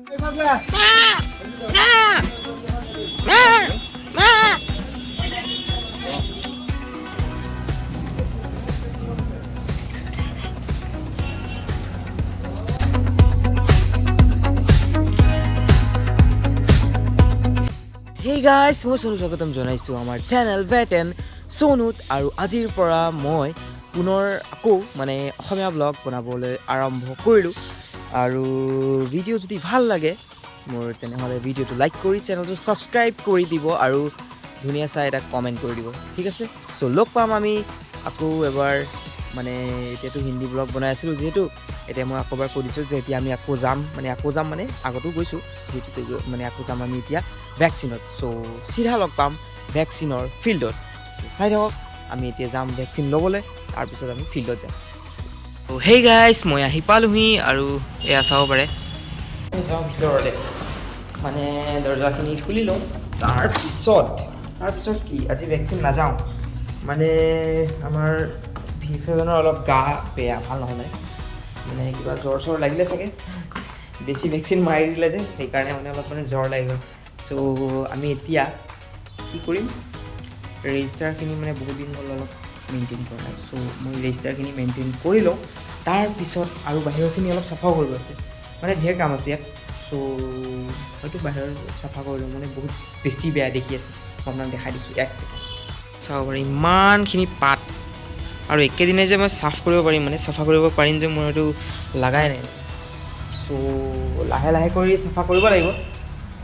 Hey guys, মই Sonu স্বাগতম জনাইছোঁ আমাৰ চেনেল ভেট এণ্ড Sonut আৰু আজিৰ পৰা মই পুনৰ আকৌ মানে অসমীয়া ব্লগ বনাবলৈ আৰম্ভ কৰিলোঁ আৰু ভিডিঅ' যদি ভাল লাগে মোৰ তেনেহ'লে ভিডিঅ'টো লাইক কৰি চেনেলটো ছাবস্ক্ৰাইব কৰি দিব আৰু ধুনীয়া চাই এটা কমেণ্ট কৰি দিব ঠিক আছে চ' লগ পাম আমি আকৌ এবাৰ মানে এতিয়াতো হিন্দী ব্লগ বনাই আছিলোঁ যিহেতু এতিয়া মই আকৌ এবাৰ কৈ দিছোঁ যে এতিয়া আমি আকৌ যাম মানে আগতো গৈছোঁ যিহেতু মানে আকৌ যাম আমি এতিয়া ভেকচিনত চ' চিধা লগ পাম ভেকচিনৰ ফিল্ডত চাই থাকক আমি এতিয়া যাম ভেকচিন ল'বলৈ তাৰপিছত আমি ফিল্ডত যাম ত' হেই গাইজ মই আহি পালোহি আৰু এয়া চাব পাৰে যাওঁ ভিতৰতে মানে দৰ্জাখিনি খুলি লওঁ তাৰপিছত কি আজি ভেকচিন নাযাওঁ মানে আমাৰ ভিফেজনৰ অলপ গা বেয়া ভাল নহয় মানে কিবা জ্বৰ লাগিলে চাগে বেছি ভেকচিন মাৰি দিলে যে সেইকাৰণে মানে অলপ মানে জ্বৰ লাগি গ'ল চ' আমি এতিয়া কি কৰিম ৰেজিষ্টাৰখিনি মানে বহুত দিন হ'ল অলপ মেইনটেইন কৰা নাই চ' মই ৰেজিষ্টাৰখিনি মেইনটেইন কৰি লওঁ তাৰপিছত আৰু বাহিৰৰখিনি অলপ চাফাও কৰিব আছে মানে ঢেৰ কাম আছে ইয়াত চ' হয়তো বাহিৰৰ চাফা কৰি লওঁ মানে বহুত বেছি বেয়া দেখি আছে মই আপোনাক দেখাই দিছোঁ এক ছেকেণ্ড চাব পাৰি ইমানখিনি পাত আৰু একেদিনাই যে মই চাফা কৰিব পাৰিম যে মোৰ এইটো লাগাই নাই চ' লাহে লাহে কৰি চাফা কৰিব লাগিব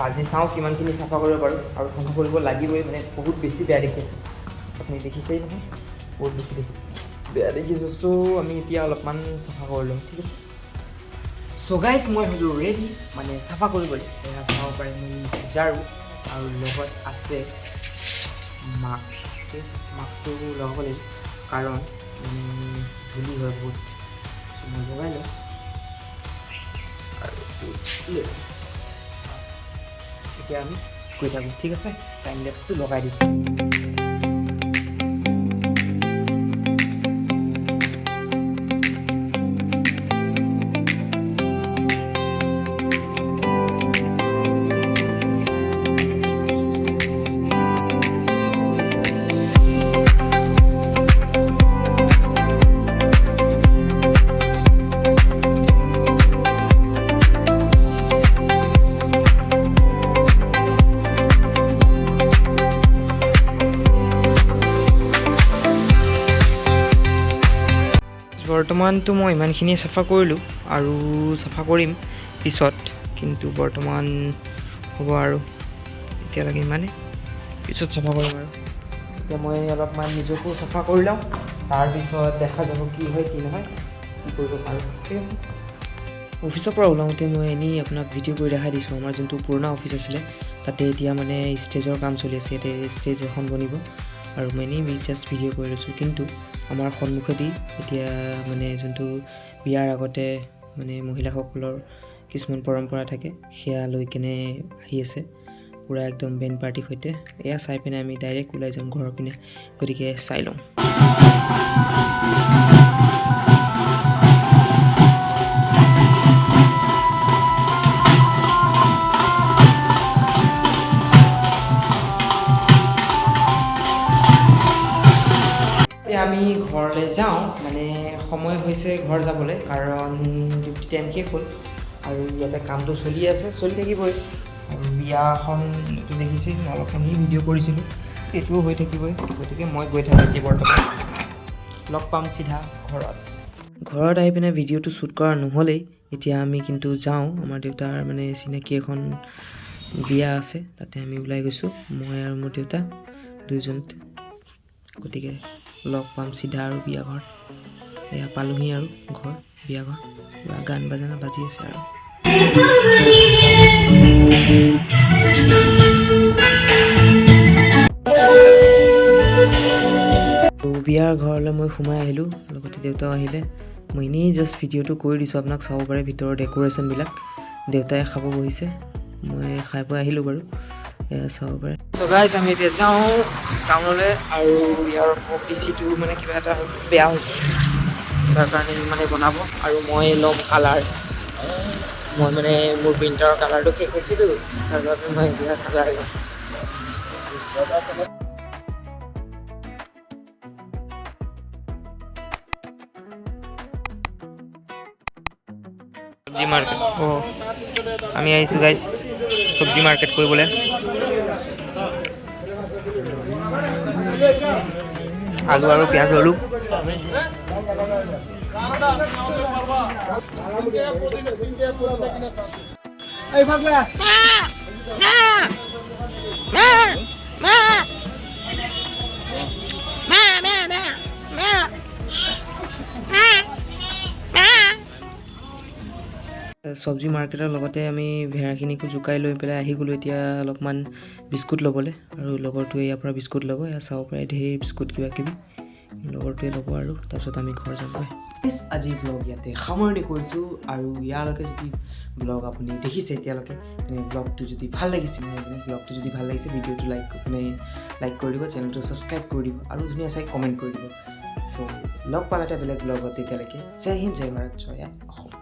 আজি চাওঁ কিমানখিনি চাফা কৰিব পাৰোঁ আৰু চাফা কৰিব লাগিবই মানে বহুত বেছি বেয়া দেখিছে আপুনি দেখিছেই নহয় বহুত বেছি বেয়া দেখিছে চ' আমি এতিয়া অলপমান চাফা কৰি ল'ম ঠিক আছে চ' গাইজ মই হ'লোঁ ৰেডি মানে চাফা কৰিবলৈ এয়া চাব পাৰে মই ঝাৰু আৰু লগত আছে মাস্ক ঠিক আছে মাস্কটো লগাব লাগিব কাৰণ ধূলি হয় বহুত চ' মই লগাই লওঁ আৰু এতিয়া আমি গৈ থাকোঁ ঠিক আছে টাইম লেপছটো লগাই দিম বৰ্তমানতো মই ইমানখিনিয়ে চাফা কৰিলোঁ আৰু চাফা কৰিম পিছত কিন্তু বৰ্তমান হ'ব আৰু এতিয়ালৈকে ইমানে পিছত চাফা কৰিম আৰু এতিয়া মই অলপমান নিজকো চাফা কৰি লওঁ তাৰপিছত দেখা যাব কি হয় কি নহয় কি কৰিব পাৰোঁ ঠিক আছে অফিচৰ পৰা ওলাওঁতে মই এনেই আপোনাক ভিডিঅ' কৰি দেখাই দিছোঁ আমাৰ যোনটো পুৰণা অফিচ আছিলে তাতে এতিয়া মানে ষ্টেজৰ কাম চলি আছে ইয়াতে ষ্টেজ এখন বনিব আৰু মই এনেই জাষ্ট ভিডিঅ' কৰি লৈছোঁ কিন্তু আমাৰ সন্মুখেদি এতিয়া মানে যোনটো বিয়াৰ আগতে মানে মহিলাসকলৰ কিছুমান পৰম্পৰা থাকে সেয়া লৈ কেনে আহি আছে পূৰা একদম বেণ্ড পাৰ্টিৰ সৈতে এয়া চাই পিনে আমি ডাইৰেক্ট ওলাই যাম ঘৰৰ পিনে গতিকে চাই লওঁ আমি ঘৰলৈ যাওঁ মানে সময় হৈছে ঘৰ যাবলৈ কাৰণ ডিউটি টাইম শেষ হ'ল আৰু ইয়াতে কামটো চলি থাকিবই আৰু বিয়াখন এইটো দেখিছে অলপখিনি ভিডিঅ' কৰিছিলোঁ এইটোও হৈ থাকিবই গতিকে মই গৈ থাকোঁ এতিয়া বৰ্তমান লগ পাম চিধা ঘৰত আহি পিনে ভিডিঅ'টো শ্বুট কৰা নহ'লেই এতিয়া আমি কিন্তু যাওঁ আমাৰ দেউতাৰ মানে চিনাকি এখন বিয়া আছে তাতে আমি ওলাই গৈছোঁ মই আৰু মোৰ দেউতা দুইজন গতিকে লগ পাম চিধা আৰু বিয়া ঘৰ এয়া পালোহি আৰু ঘৰ বিয়া ঘৰ পুৰা গান বাজানা বাজি আছে আৰু বিয়াৰ ঘৰলৈ মই সোমাই আহিলোঁ লগতে দেউতাও আহিলে মই এনেই জাষ্ট ভিডিঅ'টো কৰি দিছোঁ আপোনাক চাব পাৰে ভিতৰৰ ডেক'ৰেশ্যনবিলাক দেউতাই খাব বহিছে মই খাই বৈ আহিলোঁ বাৰু এয়া চাব পাৰে চ' গাইজ আমি এতিয়া যাওঁ টাউনলৈ আৰু ইয়াৰ পিচিটো মানে কিবা এটা বেয়া হৈছে তাৰ কাৰণে মানে বনাব আৰু মই ল'ম কালাৰ মই মানে মোৰ প্ৰিণ্টাৰৰ কালাৰটো শেষ হৈছেতো তাৰ বাবে মই এতিয়া কালাৰ সবজি মাৰ্কেট আমি আহিছোঁ গাইজ সবজি মাৰ্কেট কৰিবলৈ আলু আৰু পিঁয়াজ ল'লোঁ চব্জি মাৰ্কেটৰ লগতে আমি ভেড়াখিনিকো জোকাই লৈ পেলাই আহি গ'লোঁ এতিয়া অলপমান বিস্কুট ল'বলৈ আৰু লগৰটোৱে ইয়াৰ পৰা বিস্কুট ল'ব এয়া চাব পাৰে ঢেৰ বিস্কুট কিবা কিবি লগৰটোৱে ল'ব আৰু তাৰপিছত আমি ঘৰ যামগৈ আজি ব্লগ ইয়াতে সামৰণি কৰিছোঁ আৰু ইয়ালৈকে যদি ব্লগ আপুনি দেখিছে এতিয়ালৈকে ব্লগটো যদি ভাল লাগিছে ভিডিঅ'টো লাইক কৰি দিব চেনেলটো ছাবস্ক্ৰাইব কৰি দিব আৰু ধুনীয়া চাই কমেণ্ট কৰি দিব চ' লগ পাম এটা বেলেগ ব্লগত তেতিয়ালৈকে জয় হিন্দ জয় ভাৰত জয় অসম